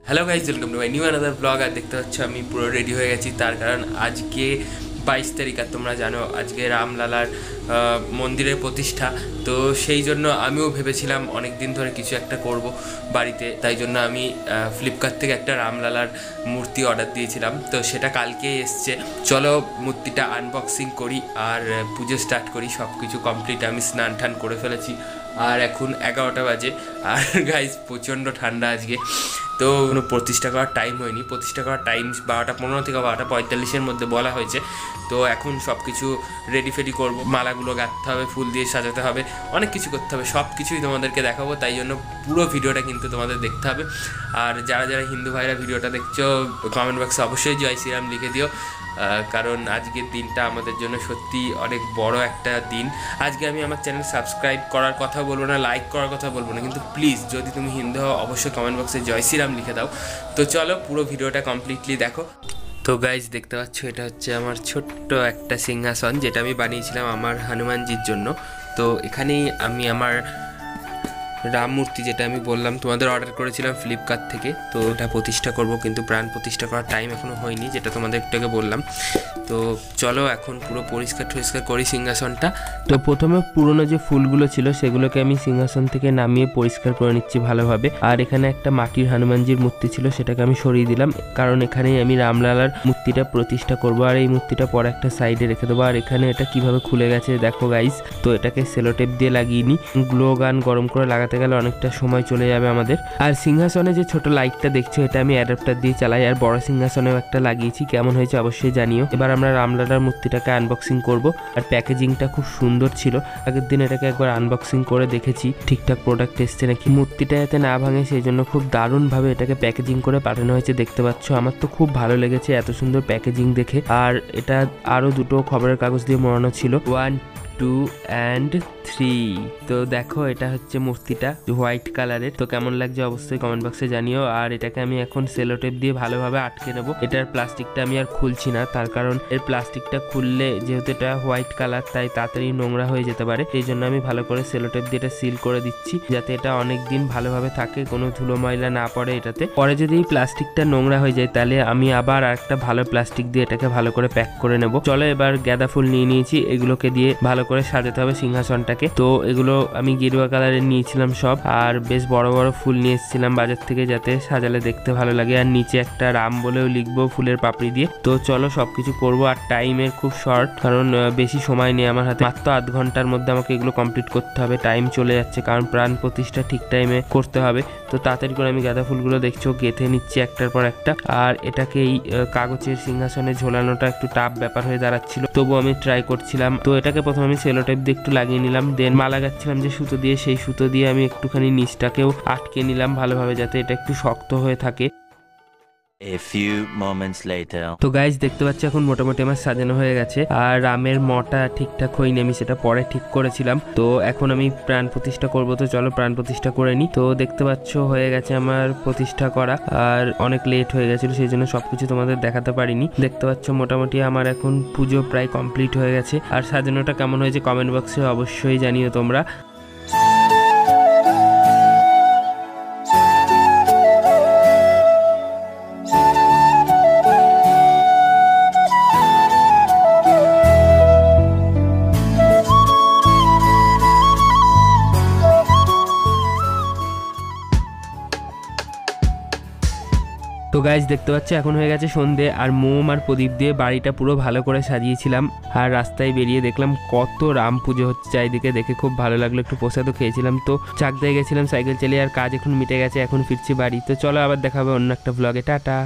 Hello guys, welcome to my new another blog. আর দেখতে পাচ্ছ আমি পুরো রেডি হয়ে গেছি, তার কারণ আজকে 22 তারিখ। আর তোমরা জানো আজকে রামলালার মন্দিরের প্রতিষ্ঠা, তো সেই জন্য আমিও ভেবেছিলাম অনেক দিন ধরে কিছু একটা করব বাড়িতে। তাই জন্য আমি ফ্লিপকার্ট থেকে একটা রামলালার মূর্তি অর্ডার দিয়েছিলাম, তো সেটা কালকেই এসছে। চলো মূর্তিটা আনবক্সিং করি আর পুজো স্টার্ট করি। সব কিছু কমপ্লিট, আমি স্নান টান করে ফেলেছি আর এখন 11টা বাজে। আর গাইজ প্রচণ্ড ঠান্ডা আজকে, তো কোনো প্রতিষ্ঠা করার টাইম হয়নি। প্রতিষ্ঠা করার টাইম 12:15 থেকে 12:45 মধ্যে বলা হয়েছে। তো এখন সব কিছু রেডি ফেডি করবো, মালাগুলো গাঁথতে হবে, ফুল দিয়ে সাজাতে হবে, অনেক কিছু করতে হবে। সব কিছুই তোমাদেরকে দেখাবো, তাই জন্য পুরো ভিডিওটা কিন্তু তোমাদের দেখতে হবে। আর যারা যারা হিন্দু ভাইরা ভিডিওটা দেখছো, কমেন্ট বক্সে অবশ্যই জয় শ্রীরাম লিখে দিও, কারণ আজকের দিনটা আমাদের জন্য সত্যি অনেক বড় একটা দিন। আজকে আমি আমার চ্যানেল সাবস্ক্রাইব করার কথা বলবো না, লাইক করার কথা বলবো না, কিন্তু প্লিজ যদি তুমি হিন্দু হও অবশ্যই কমেন্ট বক্সে জয় শ্রীরাম লিখে দাও। তো চলো পুরো ভিডিওটা কমপ্লিটলি দেখো। তো গাইজ দেখতে পাচ্ছ, এটা হচ্ছে আমার ছোট্ট একটা সিংহাসন, যেটা আমি বানিয়েছিলাম আমার হনুমানজির জন্য। তো এখানেই আমি আমার রাম মূর্তি, যেটা আমি বললাম তোমাদের অর্ডার করেছিলাম ফ্লিপকার্ট থেকে, তো ওটা প্রতিষ্ঠা করব, কিন্তু প্রাণ প্রতিষ্ঠা করার টাইম এখনও হয়নি, যেটা তোমাদের একটু আগে বললাম। তো চলো এখন পুরো পরিষ্কার করি সিংহাসনটা। তো প্রথমে পুরনো যে ফুলগুলো ছিল সেগুলোকে আমি সিংহাসন থেকে নামিয়ে পরিষ্কার করে নিচ্ছি ভালোভাবে। আর এখানে একটা মাটির হনুমানজির মূর্তি ছিল, সেটাকে আমি সরিয়ে দিলাম, কারণ এখানেই আমি রামলালার মূর্তিটা প্রতিষ্ঠা করব। আর এই মূর্তিটা পরে একটা সাইডে রেখে দেবো। আর এখানে এটা কিভাবে খুলে গেছে দেখো গাইজ। তো এটাকে সেলোটেপ দিয়ে লাগিয়ে নিই, গ্লো গান গরম করে লাগাতে গেলে অনেকটা সময় চলে যাবে আমাদের। আর সিংহাসনে যে ছোট লাইটটা দেখছো, এটা আমি অ্যাডাপ্টার দিয়ে চালাই। আর বড় সিংহাসনেও একটা লাগিয়েছি, কেমন হয়েছে অবশ্যই জানিও। এবার আমরা রামলালার মূর্তিটাকে আনবক্সিং করব। আর প্যাকেজিংটা খুব সুন্দর ছিল, আগের দিন এটাকে একবার আনবক্সিং করে দেখেছি ঠিকঠাক প্রোডাক্ট এসছে নাকি। মূর্তিটা যাতে না ভাঙে সেই জন্য খুব দারুণভাবে এটাকে প্যাকেজিং করে পাঠানো হয়েছে, দেখতে পাচ্ছ। আমার তো খুব ভালো লেগেছে এত সুন্দর প্যাকেজিং দেখে। আর এটা আরো দুটো খবরের কাগজ দিয়ে মোড়ানো ছিল, 1, 2 and 3। তো দেখো এটা হচ্ছে মূর্তিটা হোয়াইট কালারের। তো কেমন লাগছে অবশ্যই কমেন্ট বক্সে জানিও। আর এটাকে আমি এখন সেলোটেপ দিয়ে ভালোভাবে আটকে নেবো। এটার প্লাস্টিকটা আমি আর খুলছি না, তার কারণ এর প্লাস্টিকটা খুললে যেহেতু এটা হোয়াইট কালার, তাই তাড়াতাড়ি নোংরা হয়ে যেতে পারে। এই জন্য আমি ভালো করে সেলোটেপ দিয়ে এটা সিল করে দিচ্ছি, যাতে এটা অনেক দিন ভালোভাবে থাকে, কোনো ধুলো ময়লা না পড়ে এটাতে। পরে যদি এই প্লাস্টিকটা নোংরা হয়ে যায়, তাহলে আমি আবার একটা ভালো প্লাস্টিক দিয়ে এটাকে ভালো করে প্যাক করে নেব। চলো এবার গাঁদা ফুল নিয়ে নিয়েছি, এগুলোকে দিয়ে ভালো করে সাজাতে হবে সিংহাসনটাকে। তো এগুলো আমি গেরুয়া কালারের নিয়েছিলাম সব, আর বেশ বড় বড় ফুল নিয়ে এসেছিলাম বাজার থেকে, যাতে সাজালে দেখতে ভালো লাগে। আর নিচে একটা রাম বলেও লিখবো ফুলের পাপড়ি দিয়ে। তো চলো সবকিছু করবো। আর টাইমের খুব শর্ট, কারণ বেশি সময় নেই আমার হাতে, মাত্র আধ ঘন্টার মধ্যে আমাকে এগুলো কমপ্লিট করতে হবে। টাইম চলে যাচ্ছে, কারণ প্রাণ প্রতিষ্ঠা ঠিক টাইমে করতে হবে। তো তাড়াতাড়ি করে আমি গাঁদা ফুলগুলো দেখছো গেঁথে নিচ্ছি একটার পর একটা। আর এটাকে এই কাগজের সিংহাসনে ঝোলানোটা একটু টাফ ব্যাপার হয়ে দাঁড়াচ্ছিল, তবু আমি ট্রাই করছিলাম। তো এটাকে প্রথমে আমি সেলোটেপ দিয়ে একটু লাগিয়ে নিলাম, দেন মালা গাচ্ছিলাম যে সুতো দিয়ে, সেই সুতো দিয়ে আমি একটুখানি নিচটাকেও আটকে নিলাম ভালোভাবে, যাতে এটা একটু শক্ত হয়ে থাকে। A few moments later. তো গাইজ দেখতে পাচ্ছি এখন মোটামুটি আমার সাজানো হয়ে গেছে। আর রামের মটা ঠিকঠাক হয়নি, আমি সেটা পরে ঠিক করেছিলাম। তো এখন আমি প্রাণ প্রতিষ্ঠা করব, তো চলো প্রাণ প্রতিষ্ঠা করে নিই। তো দেখতে পাচ্ছ হয়ে গেছে আমার প্রতিষ্ঠা করা, আর অনেক লেট হয়ে গেছিল, সেই জন্য সবকিছু তোমাদের দেখাতে পারিনি। দেখতে পাচ্ছ মোটামুটি আমার এখন পুজো প্রায় কমপ্লিট হয়ে গেছে। আর সাজানোটা কেমন হয়েছে কমেন্ট বক্সে অবশ্যই জানিও তোমরা। তো গাইজ দেখতে পাচ্ছ এখন হয়ে গেছে সন্ধে, আর মোম আর প্রদীপ দিয়ে বাড়িটা পুরো ভালো করে সাজিয়েছিলাম। আর রাস্তায় বেরিয়ে দেখলাম কত রাম পুজো হচ্ছে চারিদিকে, দেখে খুব ভালো লাগলো। একটু প্রসাদও খেয়েছিলাম। তো চাকদায় গেছিলাম সাইকেল চালিয়ে, আর কাজ এখন মিটে গেছে, এখন ফিরছি বাড়ি। তো চলো আবার দেখা হবে অন্য একটা ব্লগে, টাটা।